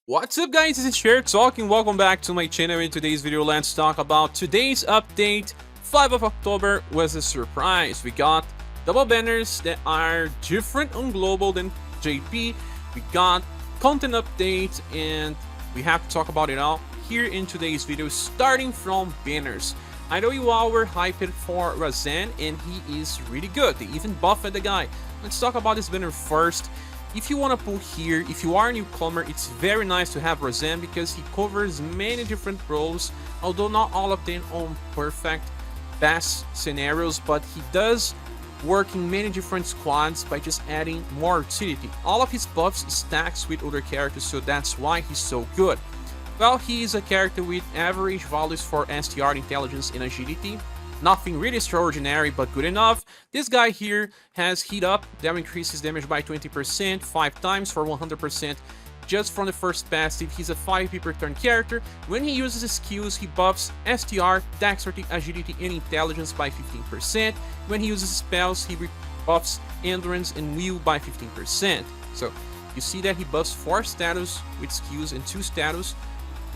What's up guys, this is ScherBR, welcome back to my channel. In today's video, let's talk about today's update. 5 of October was a surprise. We got double banners that are different on global than JP. We got content updates and we have to talk about it all here in today's video, starting from banners. I know you all were hyped for Razan and he is really good. They even buffed the guy. Let's talk about this banner first. If you want to pull here, if you are a newcomer, it's very nice to have Razan because he covers many different roles, although not all of them on perfect best scenarios, but he does work in many different squads by just adding more utility. All of his buffs stacks with other characters, so that's why he's so good. Well, he is a character with average values for STR, intelligence, and agility. Nothing really extraordinary, but good enough. This guy here has heat up that increases damage by 20%, 5 times for 100% just from the first passive. He's a 5p per turn character. When he uses his skills, he buffs STR, dexterity, agility, and intelligence by 15%. When he uses spells, he buffs endurance and will by 15%. So you see that he buffs 4 status with skills and 2 status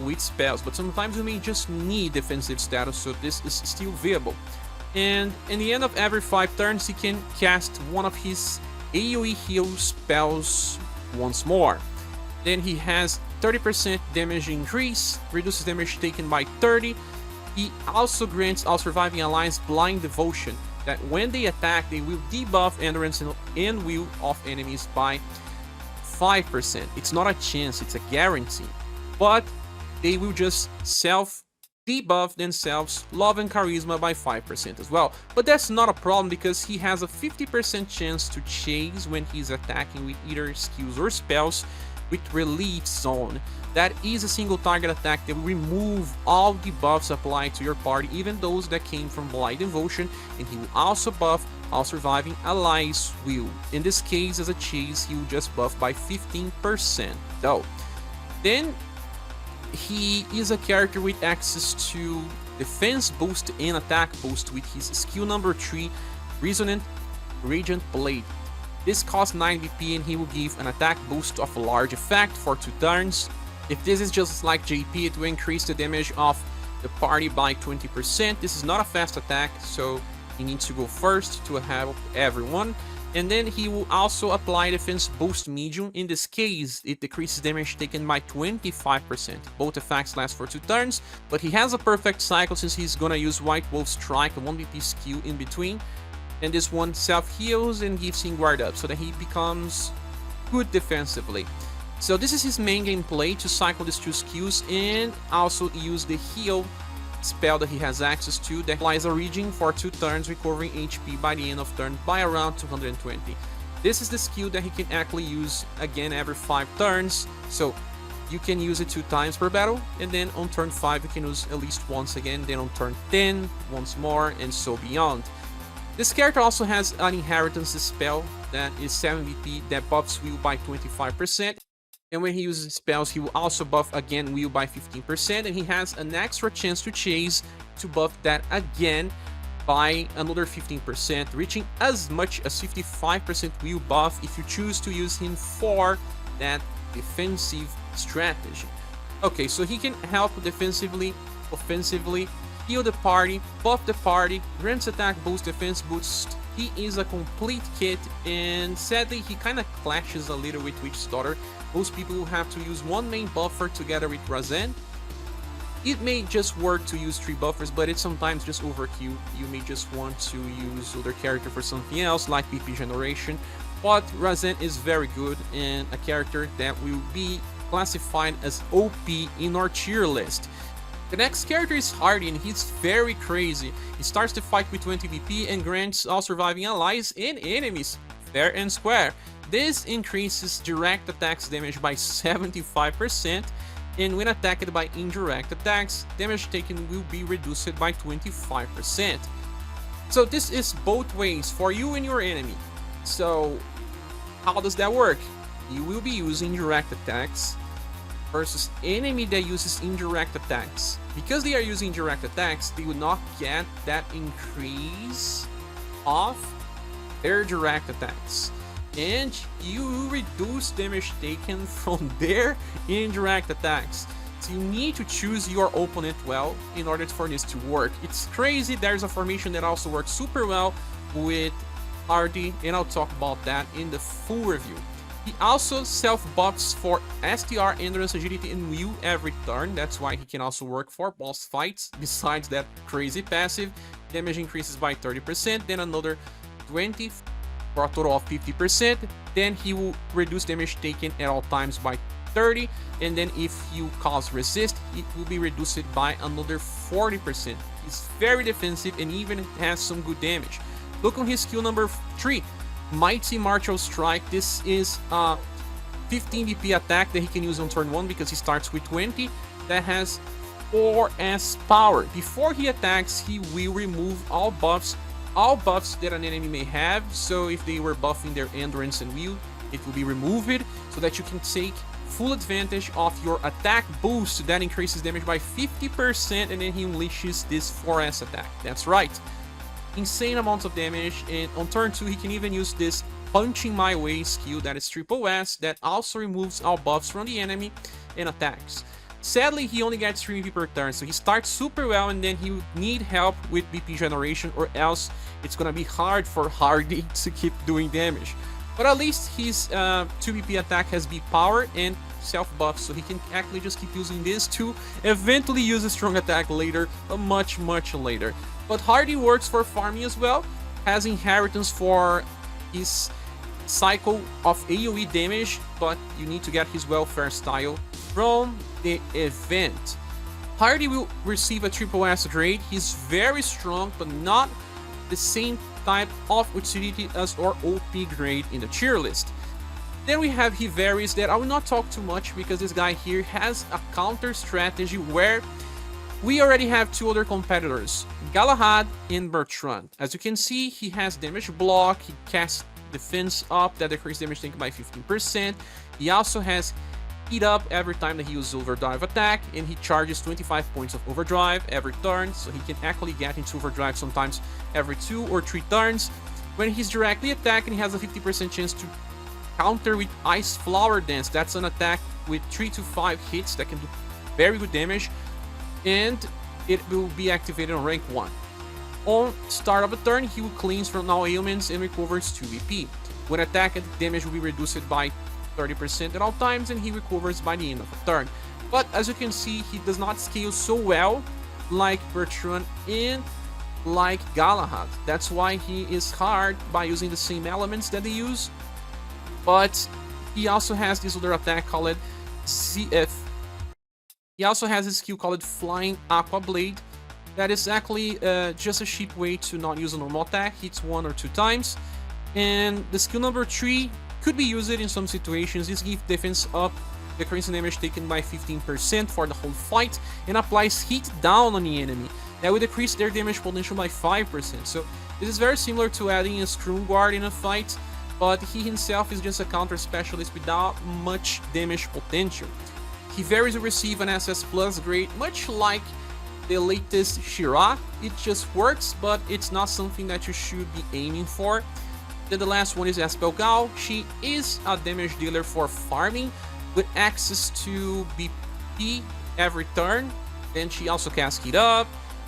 with spells, but sometimes you may just need defensive status, so this is still viable. And in the end of every 5 turns, he can cast one of his AoE heal spells once more. Then he has 30% damage increase, reduces damage taken by 30. He also grants all surviving allies blind devotion, that when they attack, they will debuff endurance and will of enemies by 5%. It's not a chance, it's a guarantee. But they will just self-debuff themselves, love and charisma by 5% as well. But that's not a problem because he has a 50% chance to chase when he's attacking with either skills or spells with Relief Zone. That is a single target attack that will remove all debuffs applied to your party, even those that came from Blind Devotion, and he will also buff all surviving allies will. In this case, as a chase, he will just buff by 15% though. Then he is a character with access to defense boost and attack boost with his skill number 3, Resonant Radiant Blade. This costs 9 VP and he will give an attack boost of a large effect for 2 turns. If this is just like JP, it will increase the damage of the party by 20%. This is not a fast attack, so he needs to go first to help everyone. And then he will also apply defense boost medium. In this case, it decreases damage taken by 25%. Both effects last for 2 turns, but he has a perfect cycle since he's gonna use White Wolf Strike, a 1 VP skill in between. And this one self-heals and gives him guard up so that he becomes good defensively. So this is his main gameplay, to cycle these 2 skills and also use the heal spell that he has access to that applies a regen for 2 turns, recovering HP by the end of turn by around 220. This is the skill that he can actually use again every 5 turns, so you can use it 2 times per battle, and then on turn 5 you can use at least once again, then on turn 10 once more, and so beyond. This character also has an inheritance spell that is 7 VP that buffs will by 25%. And when he uses spells, he will also buff again will by 15%, and he has an extra chance to chase to buff that again by another 15%, reaching as much as 55% will buff if you choose to use him for that defensive strategy. Okay, so he can help defensively, offensively, heal the party, buff the party, grants attack boost, defense boost. He is a complete kit, and sadly he kind of clashes a little with Witch Daughter. Most people will have to use one main buffer together with Razan. It may just work to use 3 buffers, but it's sometimes just overkill. You may just want to use other character for something else, like PP generation. But Razan is very good and a character that will be classified as OP in our tier list. The next character is Hardy, and he's very crazy. He starts the fight with 20 VP and grants all surviving allies and enemies fair and square. This increases direct attacks damage by 75%, and when attacked by indirect attacks, damage taken will be reduced by 25%. So this is both ways for you and your enemy. So how does that work? You will be using direct attacks versus enemy that uses indirect attacks. Because they are using direct attacks, they will not get that increase of their direct attacks. and you reduce damage taken from their indirect attacks. So you need to choose your opponent well in order for this to work. It's crazy. There's a formation that also works super well with Hardy, and I'll talk about that in the full review. He also self-buffs for STR, Endurance, Agility, and Will every turn. That's why he can also work for boss fights. Besides that crazy passive, damage increases by 30%, then another 20 for a total of 50%. Then he will reduce damage taken at all times by 30, and then if you cause resist, it will be reduced by another 40%. He's very defensive and even has some good damage. Look on his skill number 3, Mighty Martial Strike. This is a 15 BP attack that he can use on turn 1 because he starts with 20. That has 4S power. Before he attacks, he will remove all buffs that an enemy may have. So if they were buffing their Endurance and Will, it will be removed so that you can take full advantage of your attack boost that increases damage by 50%, and then he unleashes this 4S attack. That's right, insane amounts of damage. And on turn 2 he can even use this Punching My Way skill that is triple S, that also removes all buffs from the enemy and attacks. Sadly, he only gets 3 BP per turn, so he starts super well, and then he would need help with BP generation, or else it's gonna be hard for Hardy to keep doing damage. But at least his 2 BP attack has B power and self buff, so he can actually just keep using this to eventually use a strong attack later, but much later. But Hardy works for farming as well, has inheritance for his cycle of AoE damage, but you need to get his welfare style from the event. Hardy will receive a triple S grade. He's very strong, but not the same type of utility as our OP grade in the tier list. Then we have UniverSe that I will not talk too much because this guy here has a counter strategy where we already have 2 other competitors, Galahad and Bertrand. As you can see, he has damage block, he casts defense up that decreases damage taken by 15%. He also has heat up every time that he uses overdrive attack, and he charges 25 points of overdrive every turn, so he can actually get into overdrive sometimes every 2 or 3 turns. When he's directly attacking, he has a 50% chance to counter with Ice Flower Dance. That's an attack with 3 to 5 hits that can do very good damage, and it will be activated on rank 1. On start of a turn, he will cleanse from all ailments and recovers 2 BP. When attacked, damage will be reduced by 30% at all times, and he recovers by the end of a turn. But as you can see, he does not scale so well like Bertrand and like Galahad. That's why he is hard by using the same elements that they use. But he also has this other attack called CF. He also has a skill called Flying Aqua Blade. That is actually just a cheap way to not use a normal attack. Hits 1 or 2 times. And the skill number 3 could be used in some situations. This gives defense up, decreasing damage taken by 15% for the whole fight, and applies heat down on the enemy. That will decrease their damage potential by 5%. So this is very similar to adding a Screw Guard in a fight, but he himself is just a counter specialist without much damage potential. UniverSe will receive an SS Plus grade, much like the latest Syrah. It just works, but it's not something that you should be aiming for. Then the last one is SaGa. She is a damage dealer for farming with access to BP every turn. Then she also casts Heat Up,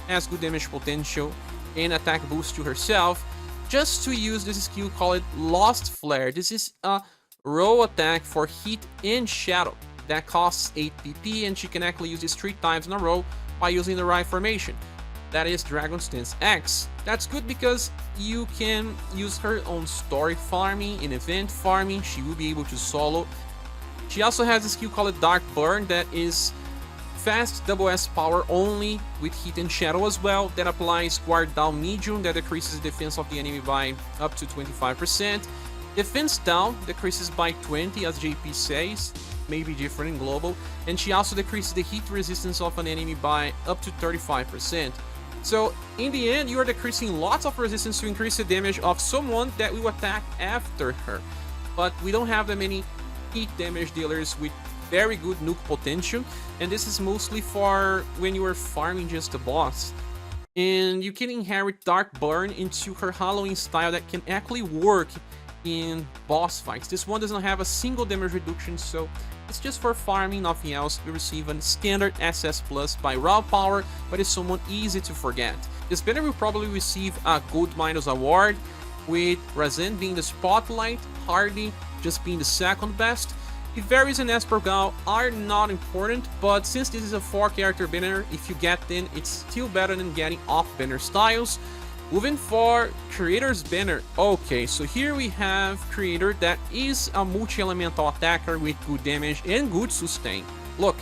has good damage potential, and attack boost to herself. Just to use this skill called Lost Flare. This is a roll attack for Heat and Shadow that costs 8 PP, and she can actually use this 3 times in a row by using the right formation. That is Dragon Stance X. That's good because you can use her on story farming and event farming. She will be able to solo. She also has a skill called Dark Burn that is fast double S power only with Heat and Shadow as well. That applies Guard Down Medium that decreases the defense of the enemy by up to 25%. Defense Down decreases by 20, as JP says, maybe different in global. And she also decreases the heat resistance of an enemy by up to 35%. So in the end, you are decreasing lots of resistance to increase the damage of someone that will attack after her. But we don't have that many heat damage dealers with very good nuke potential, and this is mostly for when you are farming just a boss. And you can inherit Dark Burn into her Halloween style that can actually work in boss fights. This one doesn't have a single damage reduction, so it's just for farming, nothing else. We receive a standard SS Plus by raw power, but it's somewhat easy to forget. This banner will probably receive a Gold Minus award, with Razan being the spotlight, Hardy just being the second best. Ivaris and Espargal are not important, but since this is a 4-character banner, if you get them, it's still better than getting off-banner styles. Moving for Creator's banner. Okay, so here we have Creator that is a multi-elemental attacker with good damage and good sustain. Look,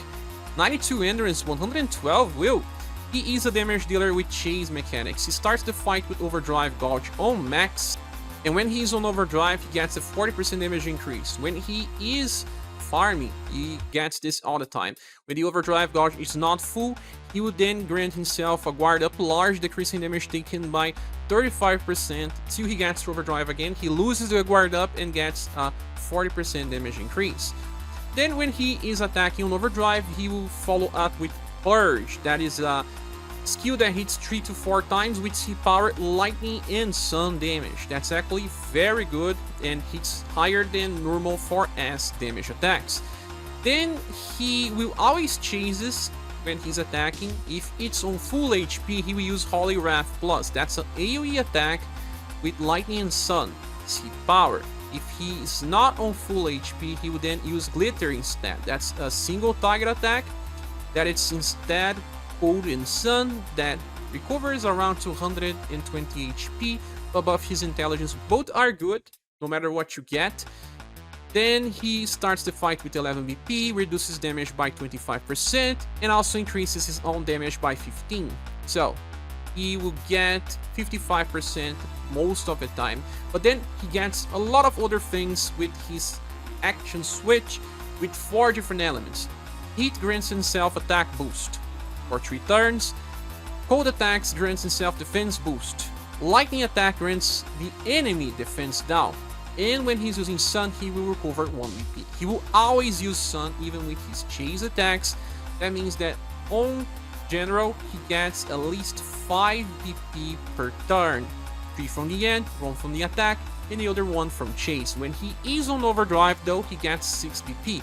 92 endurance, 112 will. He is a damage dealer with chase mechanics. He starts the fight with Overdrive Gauge on max, and when he is on Overdrive, he gets a 40% damage increase. When he is farming, he gets this all the time. When the Overdrive Gauge is not full, he would then grant himself a guard up large, decreasing damage taken by 35% till he gets to Overdrive again. He loses the guard up and gets a 40% damage increase. Then when he is attacking on Overdrive, he will follow up with Purge. That is a skill that hits 3 to 4 times with C-Power, Lightning, and Sun damage. That's actually very good and hits higher than normal for S damage attacks. Then he will always chases when he's attacking. If it's on full HP, he will use Holy Wrath Plus. That's an AoE attack with Lightning and Sun, C-Power. If he is not on full HP, he would then use Glitter instead. That's a single target attack that it's instead Cold and Sun that recovers around 220 HP above his intelligence. Both are good, no matter what you get. Then he starts the fight with 11 BP, reduces damage by 25%, and also increases his own damage by 15. So he will get 55% most of the time, but then he gets a lot of other things with his action switch with 4 different elements. Heat grants himself attack boost for 3 turns. Cold attacks grants himself defense boost. Lightning attack grants the enemy defense down. And when he's using Sun, he will recover 1 BP. He will always use Sun even with his chase attacks. That means that on general, he gets at least 5 BP per turn. 3 from the end, 1 from the attack, and the other 1 from chase. When he is on Overdrive though, he gets 6 BP.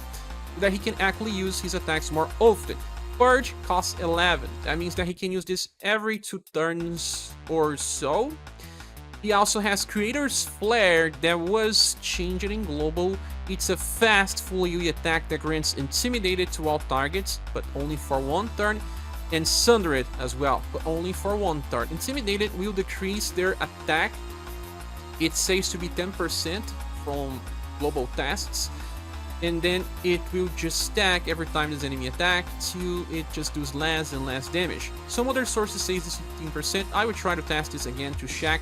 So that he can actually use his attacks more often. Purge costs 11. That means that he can use this every 2 turns or so. He also has Creator's Flare that was changed in Global. It's a fast full AoE attack that grants Intimidated to all targets, but only for 1 turn, and Sundered as well, but only for 1 turn. Intimidated will decrease their attack. It says to be 10% from global tests, and then it will just stack every time there's enemy attack till it just does less and less damage. Some other sources say this 15%. I will try to test this again to check.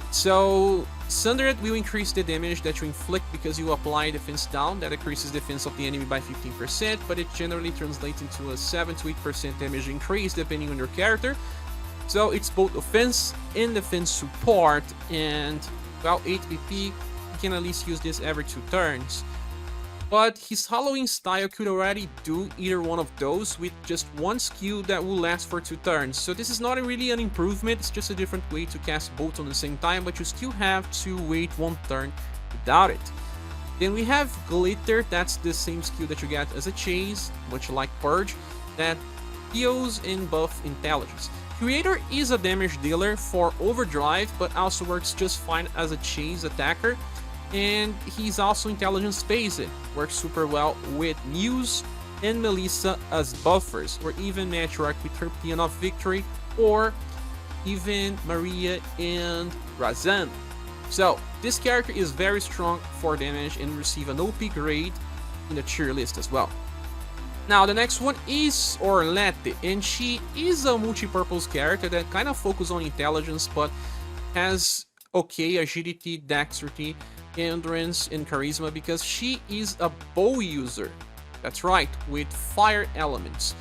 So Sundered will increase the damage that you inflict because you apply defense down. That increases defense of the enemy by 15%, but it generally translates into a 7 to 8% damage increase depending on your character. So it's both offense and defense support, and well, 8 BP, you can at least use this every 2 turns. But his Halloween style could already do either one of those with just 1 skill that will last for 2 turns. So this is not really an improvement, it's just a different way to cast both on the same time, but you still have to wait 1 turn without it. Then we have Glitter, that's the same skill that you get as a chase, much like Purge, that heals and buff intelligence. Creator is a damage dealer for Overdrive, but also works just fine as a chase attacker. And he's also intelligence based, works super well with Muse and Melissa as buffers, or even Matriarch with her Paean of Victory, or even Maria and Razan. So this character is very strong for damage and receive an OP grade in the tier list as well. Now the next one is Orlet, and she is a multi-purpose character that kind of focuses on intelligence, but has okay agility, dexterity, endurance, and charisma because she is a bow user. That's right, with fire elements.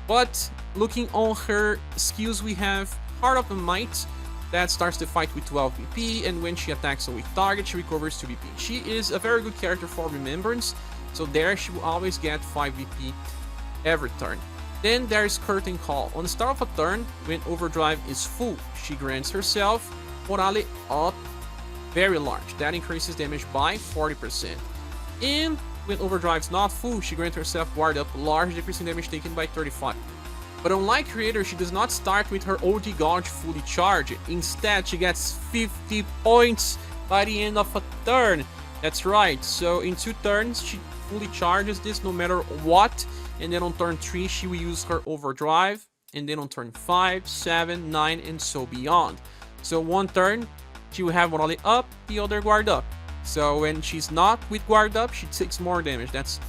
But looking on her skills, we have Heart of the Might that starts the fight with 12 BP, and when she attacks a weak target, she recovers 2 BP. She is a very good character for Remembrance, so there she will always get 5 BP every turn. Then there's Curtain Call. On the start of a turn, when Overdrive is full, she grants herself Morale Up very large. That increases damage by 40%. And when Overdrive's not full, she grants herself Guard Up large, decreasing damage taken by 35%. But unlike Creator, she does not start with her OD Gauge fully charged. Instead, she gets 50 points by the end of a turn. That's right, so in 2 turns, she fully charges this no matter what. And then on turn 3, she will use her Overdrive. And then on turn 5, 7, 9, and so beyond. So 1 turn, she will have one Orlet up, the other Guard Up. So when she's not with Guard Up, she takes more damage. That's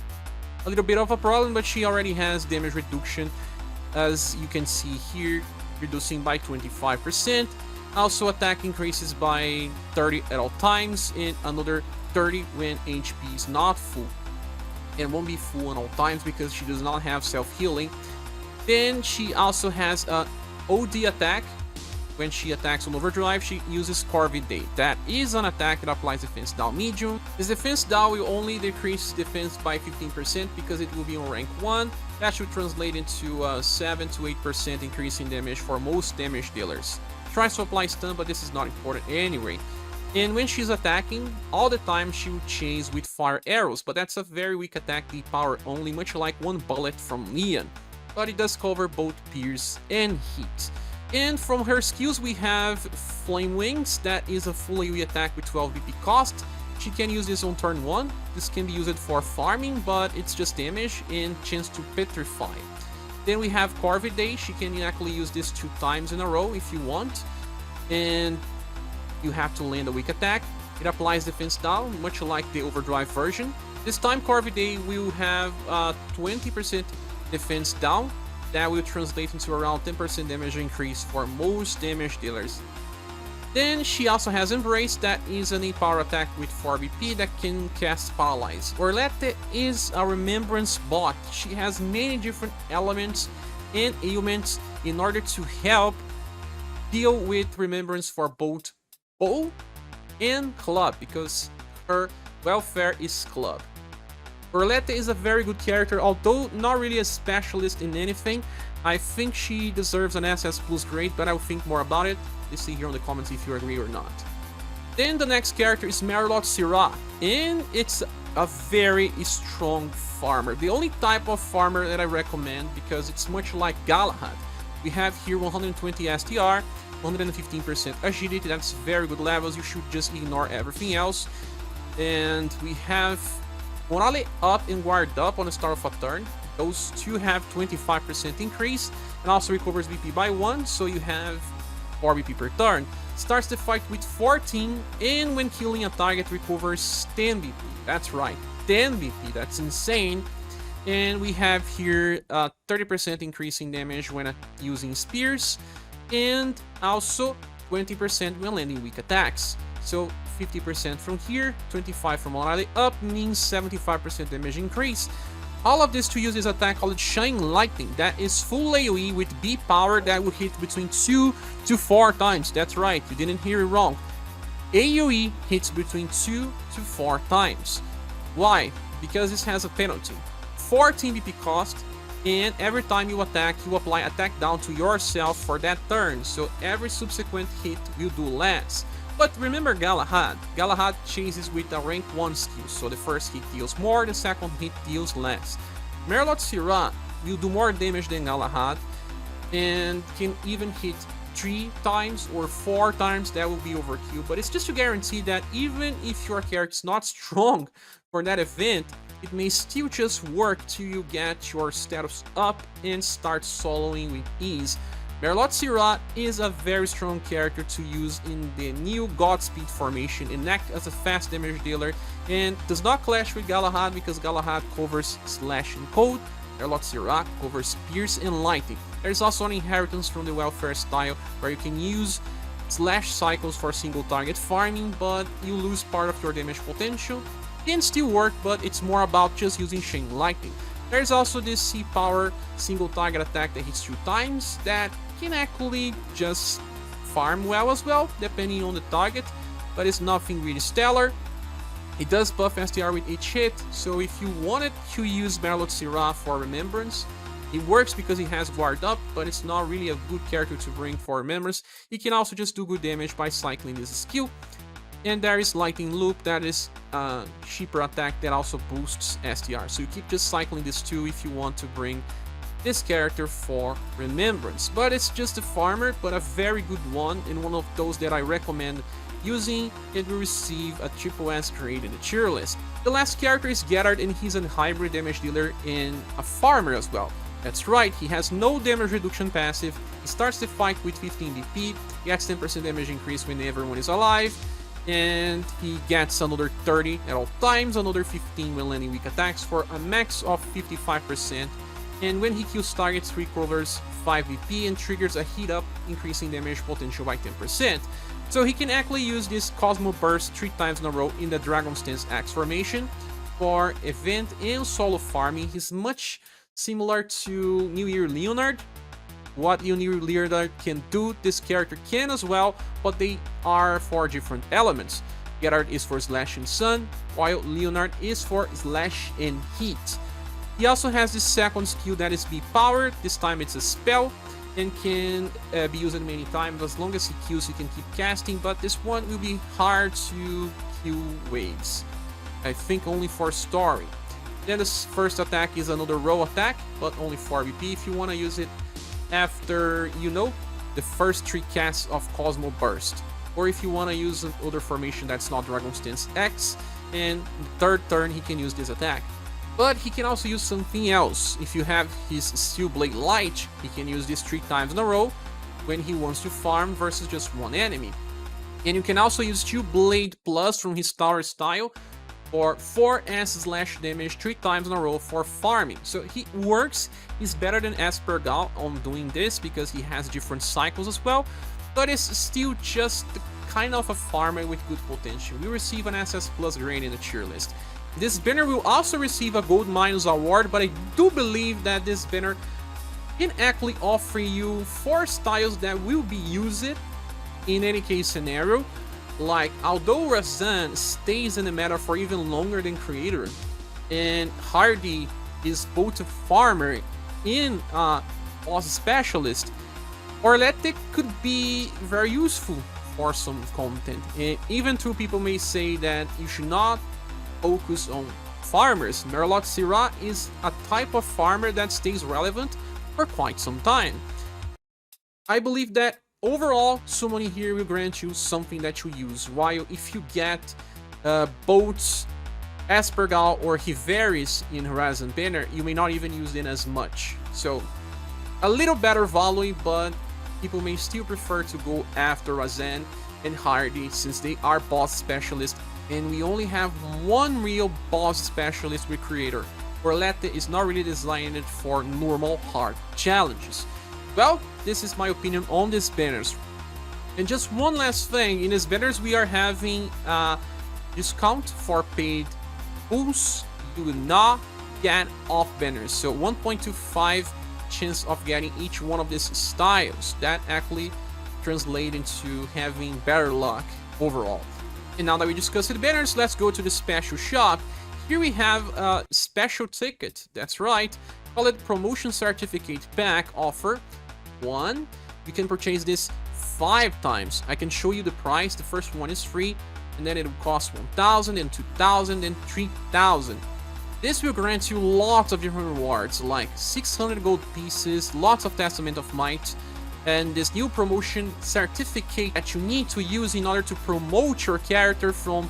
a little bit of a problem, but she already has damage reduction, as you can see here, reducing by 25%. Also, attack increases by 30 at all times, and another 30 when HP is not full. And won't be full at all times because she does not have self-healing. Then she also has an OD attack. When she attacks on Overdrive, she uses Corvidae. That is an attack that applies defense down medium. This defense down will only decrease defense by 15% because it will be on rank 1. That should translate into 7 to 8% increase in damage for most damage dealers. Tries to apply stun, but this is not important anyway. And when she's attacking, all the time she will chase with fire arrows, but that's a very weak attack, the power only, much like one bullet from Leon. But it does cover both pierce and heat. And from her skills we have Flame Wings, that is a full AoE attack with 12 BP cost. She can use this on turn 1. This can be used for farming, but it's just damage and chance to petrify. Then we have Corvidae. She can actually use this 2 times in a row if you want. And you have to land a weak attack. It applies defense down, much like the Overdrive version. This time Corvidae will have 20% defense down. That will translate into around 10% damage increase for most damage dealers. Then she also has Embrace, that is an 8 power attack with 4 BP that can cast Paralyze. Orlet is a Remembrance bot. She has many different elements and ailments in order to help deal with Remembrance for both bow and club, because her welfare is club. Orlet is a very good character, although not really a specialist in anything. I think she deserves an SS plus grade, but I'll think more about it. Let's see here in the comments if you agree or not. Then the next character is Merlot-Syrah, and it's a very strong farmer. The only type of farmer that I recommend, because it's much like Galahad. We have here 120 STR, 115% agility, that's very good levels, you should just ignore everything else. And we have Orlet up and Guard Up on the start of a turn. Those two have 25% increase, and also recovers BP by 1, so you have 4 BP per turn. Starts the fight with 14, and when killing a target recovers 10 BP. That's right, 10 BP, that's insane. And we have here 30% increase in damage when using spears, and also 20% when landing weak attacks. So 50% from here, 25 from Orlet up means 75% damage increase. All of this to use this attack called Shine Lightning, that is full AoE with B power that will hit between 2 to 4 times. That's right, you didn't hear it wrong. AoE hits between 2 to 4 times. Why? Because this has a penalty. 14 BP cost, and every time you attack, you apply attack down to yourself for that turn, so every subsequent hit will do less. But remember Galahad. Galahad chases with a rank 1 skill, so the first hit deals more, the second hit deals less. Merlot-Syrah will do more damage than Galahad, and can even hit 3 times or 4 times, that will be overkill. But it's just to guarantee that even if your character is not strong for that event, it may still just work till you get your status up and start soloing with ease. Merlot-Syrah is a very strong character to use in the new Godspeed formation and act as a fast damage dealer, and does not clash with Galahad because Galahad covers Slash and Cold. Merlot-Syrah covers Pierce and Lightning. There's also an inheritance from the Welfare style where you can use Slash cycles for single target farming, but you lose part of your damage potential. Can still work, but it's more about just using Chain Lightning. There's also this C-Power single target attack that hits 2 times that can actually just farm well as well, depending on the target, but it's nothing really stellar. It does buff STR with each hit, so if you wanted to use Merlot-Syrah for Remembrance, it works because he has Guard Up, but it's not really a good character to bring for Remembrance. He can also just do good damage by cycling this skill. And there is Lightning Loop, that is a cheaper attack that also boosts STR. So you keep just cycling these two if you want to bring this character for Remembrance. But it's just a farmer, but a very good one, and one of those that I recommend using. It will receive a triple S grade in the tier list. The last character is Gerard, and he's a hybrid damage dealer and a farmer as well. That's right, he has no damage reduction passive, he starts the fight with 15 DP, gets 10% damage increase when everyone is alive, and he gets another 30 at all times, another 15 when landing weak attacks for a max of 55%, and when he kills targets, he recovers 5 DP and triggers a heat up, increasing damage potential by 10%. So he can actually use this Cosmo Burst 3 times in a row in the Dragon's Dance Axe formation for event and solo farming. He's much similar to New Year Leonard. What New Year Leonard can do, this character can as well, but they are for different elements. Gerard is for Slash and Sun, while Leonard is for Slash and Heat. He also has this second skill that is B-powered, this time it's a spell, and can be used many times. As long as he kills, he can keep casting, but this one will be hard to kill waves. I think only for story. Then the first attack is another row attack, but only 4 BP if you want to use it after, you know, the first 3 casts of Cosmo Burst. Or if you want to use another formation that's not Dragon's Dance X, and the third turn he can use this attack. But he can also use something else. If you have his Steel Blade Light, he can use this 3 times in a row when he wants to farm versus just one enemy. And you can also use Steel Blade Plus from his Tower style for 4S slash damage 3 times in a row for farming. So he works, he's better than ScherBR on doing this because he has different cycles as well, but it's still just kind of a farmer with good potential. We receive an SS Plus grade in the tier list. This banner will also receive a Gold Minus award, but I do believe that this banner can actually offer you 4 styles that will be used in any case scenario. Like, although Razan stays in the meta for even longer than Creator, and Hardy is both a farmer and a boss specialist, Orlet could be very useful for some content. And even though people may say that you should not focus on farmers, Merlot-Syrah is a type of farmer that stays relevant for quite some time. I believe that overall, summoning here will grant you something that you use, while if you get both ScherBR or UniverSe in Razan banner, you may not even use them as much. So, a little better value, but people may still prefer to go after Razan and Hardy since they are boss specialists, and we only have one real boss specialist with Creator. Orlet is not really designed for normal hard challenges. Well, this is my opinion on these banners. And just one last thing, in these banners we are having a discount for paid pulls. You will not get off banners, so 1.25 chance of getting each one of these styles. That actually translates into having better luck overall. And now that we discussed the banners, let's go to the special shop. Here we have a special ticket, that's right, call it Promotion Certificate Pack offer. 1, you can purchase this 5 times. I can show you the price. The first one is free, and then it will cost 1,000 and 2,000 and 3,000. This will grant you lots of different rewards, like 600 gold pieces, lots of Testament of Might, and this new promotion certificate that you need to use in order to promote your character from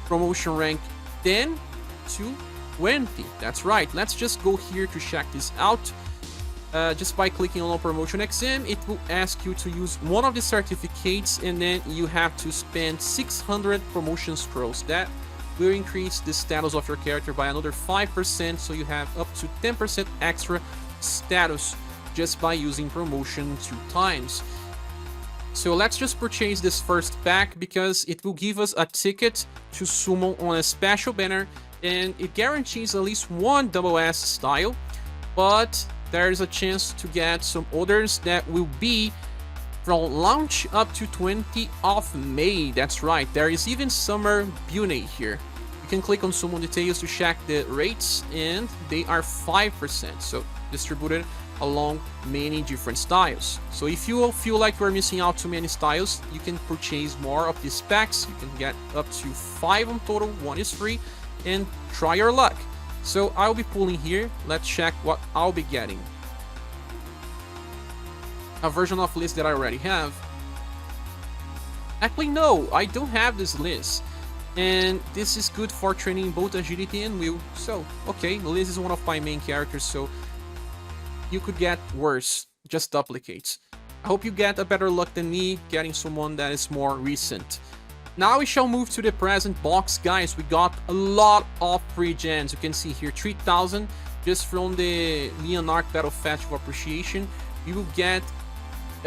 promotion rank 10 to 20. That's right. Let's just go here to check this out. Just by clicking on Promotion XM, it will ask you to use one of the certificates, and then you have to spend 600 promotion scrolls. That will increase the status of your character by another 5%, so you have up to 10% extra status just by using promotion 2 times. So let's just purchase this first pack because it will give us a ticket to summon on a special banner, and it guarantees at least one SS style, but there is a chance to get some others that will be from launch up to 20th of May. That's right, there is even Summer Bunny here. You can click on Summon Details to check the rates, and they are 5%, so distributed along many different styles. So if you feel like you're missing out too many styles, you can purchase more of these packs. You can get up to 5 in total, 1 is free, and try your luck. So I'll be pulling here. Let's check what I'll be getting. A version of list that I already have. Actually, no, I don't have this list. And this is good for training both agility and will. So, okay, Liz is one of my main characters, so you could get worse, just duplicates. I hope you get a better luck than me, getting someone that is more recent. Now we shall move to the present box, guys. We got a lot of free gens. You can see here 3,000 just from the Leonark Battle Festival Appreciation. You will get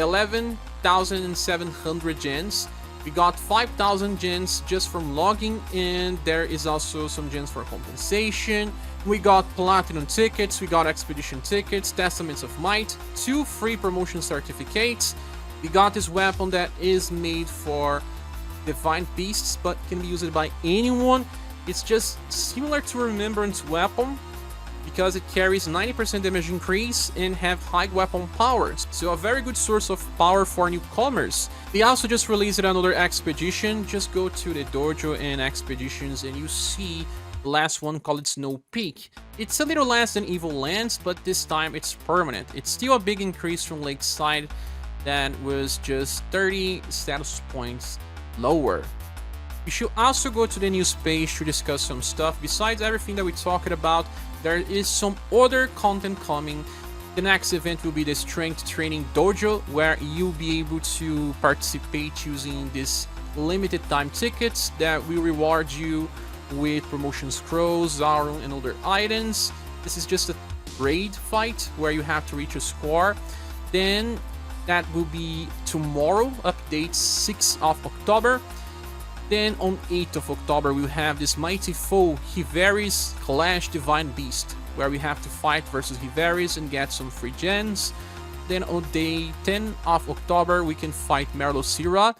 11,700 gens. We got 5,000 gens just from logging, and there is also some gens for compensation. We got platinum tickets, we got expedition tickets, testaments of might, 2 free promotion certificates. We got this weapon that is made for divine beasts but can be used by anyone. It's just similar to a remembrance weapon because it carries 90% damage increase and have high weapon powers, so a very good source of power for newcomers. They also just released another expedition. Just go to the dojo and expeditions and you see the last one called Snow Peak. It's a little less than Evil Lands, but this time it's permanent. It's still a big increase from Lakeside that was just 30 status points lower. You should also go to the news page to discuss some stuff. Besides everything that we talked about, there is some other content coming. The next event will be the Strength Training Dojo, where you'll be able to participate using these limited time tickets that will reward you with promotion scrolls, Zaron, and other items. This is just a raid fight where you have to reach a score. Then that will be tomorrow, update 6th of October. Then on 8th of October we'll have this mighty foe, Hiveris Clash Divine Beast, where we have to fight versus Hiveris and get some free gens. Then on day 10 of October we can fight Merlot-Syrah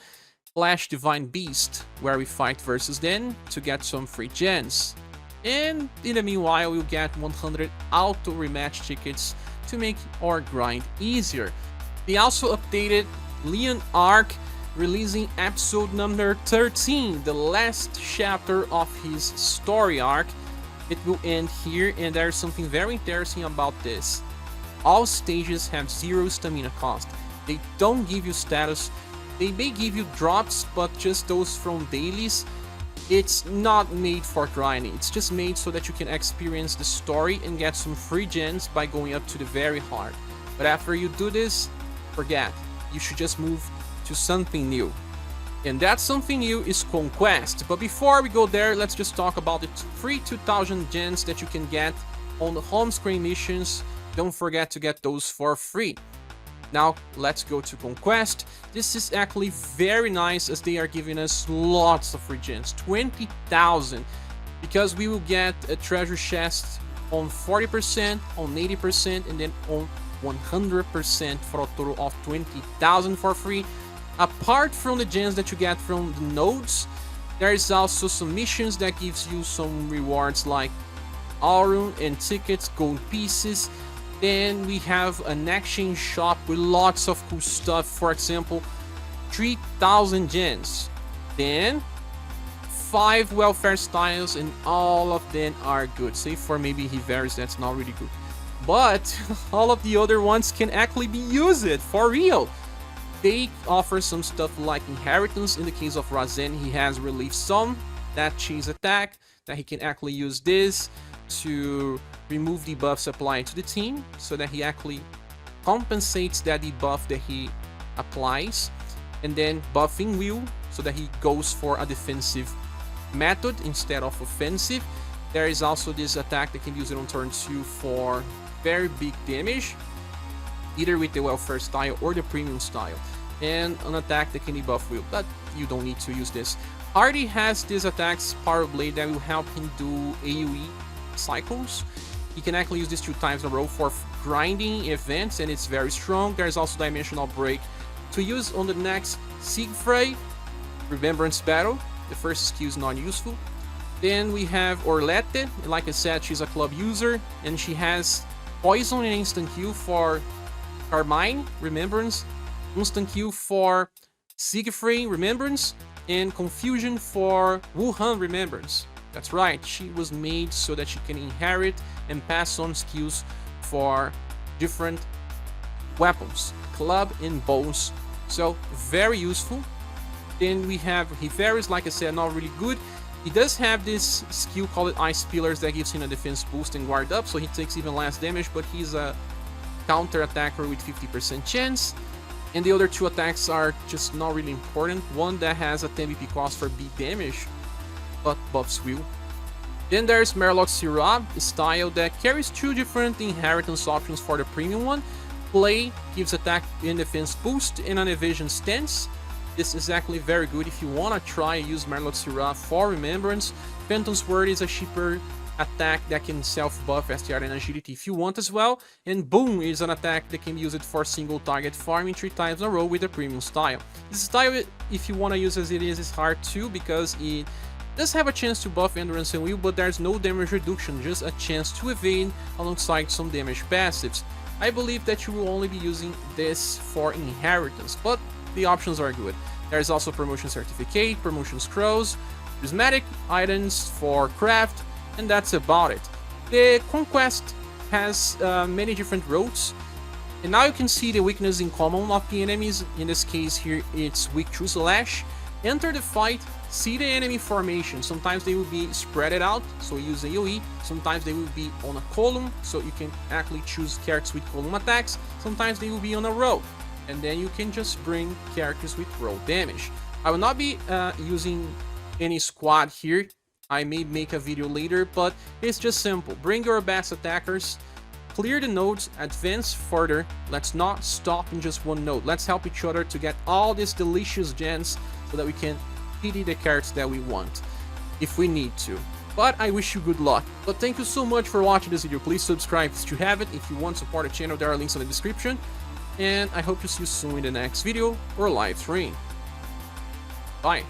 Clash Divine Beast, where we fight versus them to get some free gens. And in the meanwhile we'll get 100 auto rematch tickets to make our grind easier. They also updated Leon Arc, releasing episode number 13, the last chapter of his story arc. It will end here, and there's something very interesting about this. All stages have 0 stamina cost. They don't give you status. They may give you drops, but just those from dailies. It's not made for grinding. It's just made so that you can experience the story and get some free gens by going up to the very hard. But after you do this, forget. You should just move to something new, and that something new is Conquest. But before we go there, let's just talk about the free 2,000 gens that you can get on the home screen missions. Don't forget to get those for free. Now let's go to Conquest. This is actually very nice as they are giving us lots of free gens, 20,000, because we will get a treasure chest on 40%, on 80%, and then on 100% for a total of 20,000 for free. Apart from the gens that you get from the nodes, there is also some missions that gives you some rewards like Aurum and tickets, gold pieces. Then we have an exchange shop with lots of cool stuff. For example, 3,000 gens. Then 5 welfare styles, and all of them are good. Save for maybe Hiveris, that's not really good. But all of the other ones can actually be used for real. They offer some stuff like inheritance. In the case of Razan, he has relief some, that chase attack, that he can actually use this to remove debuffs applied to the team, so that he actually compensates that debuff that he applies. And then buffing will, so that he goes for a defensive method instead of offensive. There is also this attack that can use it on turn 2 for very big damage, either with the welfare style or the premium style, and an attack that can debuff will, but you don't need to use this. Hardy has this attack's Power Blade that will help him do AoE cycles. He can actually use this 2 times in a row for grinding events, and it's very strong. There's also Dimensional Break to use on the next Siegfried Remembrance Battle. The first skill is not useful. Then we have Orlet. Like I said, she's a club user, and she has Poison and instant Q for Carmine, Remembrance, instant Q for Siegfried, Remembrance, and Confusion for Wuhan, Remembrance. That's right, she was made so that she can inherit and pass on skills for different weapons, club and bows. So very useful. Then we have Hiveris, like I said, not really good. He does have this skill called Ice Pillars that gives him a defense boost and guard up, so he takes even less damage, but he's a counter attacker with 50% chance. And the other two attacks are just not really important. One that has a 10 BP cost for big damage, but buffs will. Then there's Merlot-Syrah, a style that carries two different inheritance options for the premium one. Play gives attack and defense boost and an evasion stance. This is actually very good if you want to try and use Merlot-Syrah for Remembrance. Phantom's Word is a cheaper attack that can self-buff STR and Agility if you want as well. And Boom is an attack that can be used for single target farming 3 times in a row with a premium style. This style, if you want to use as it is hard too, because it does have a chance to buff Endurance and Will, but there's no damage reduction, just a chance to evade alongside some damage passives. I believe that you will only be using this for Inheritance, but the options are good. There's also Promotion Certificate, Promotion Scrolls, Prismatic items for craft, and that's about it. The Conquest has many different roads, and now you can see the weakness in common of the enemies. In this case here, it's weak to Slash. Enter the fight, see the enemy formation. Sometimes they will be spread it out, so use AoE. Sometimes they will be on a column, so you can actually choose characters with column attacks. Sometimes they will be on a row, and then you can just bring characters with row damage. I will not be using any squad here. I may make a video later, but it's just simple. Bring your best attackers, clear the nodes, advance further. Let's not stop in just one node. Let's help each other to get all these delicious gens so that we can PD the characters that we want, if we need to. But I wish you good luck. But thank you so much for watching this video. Please subscribe if you haven't. If you want to support the channel, there are links in the description. And I hope to see you soon in the next video or live stream. Bye.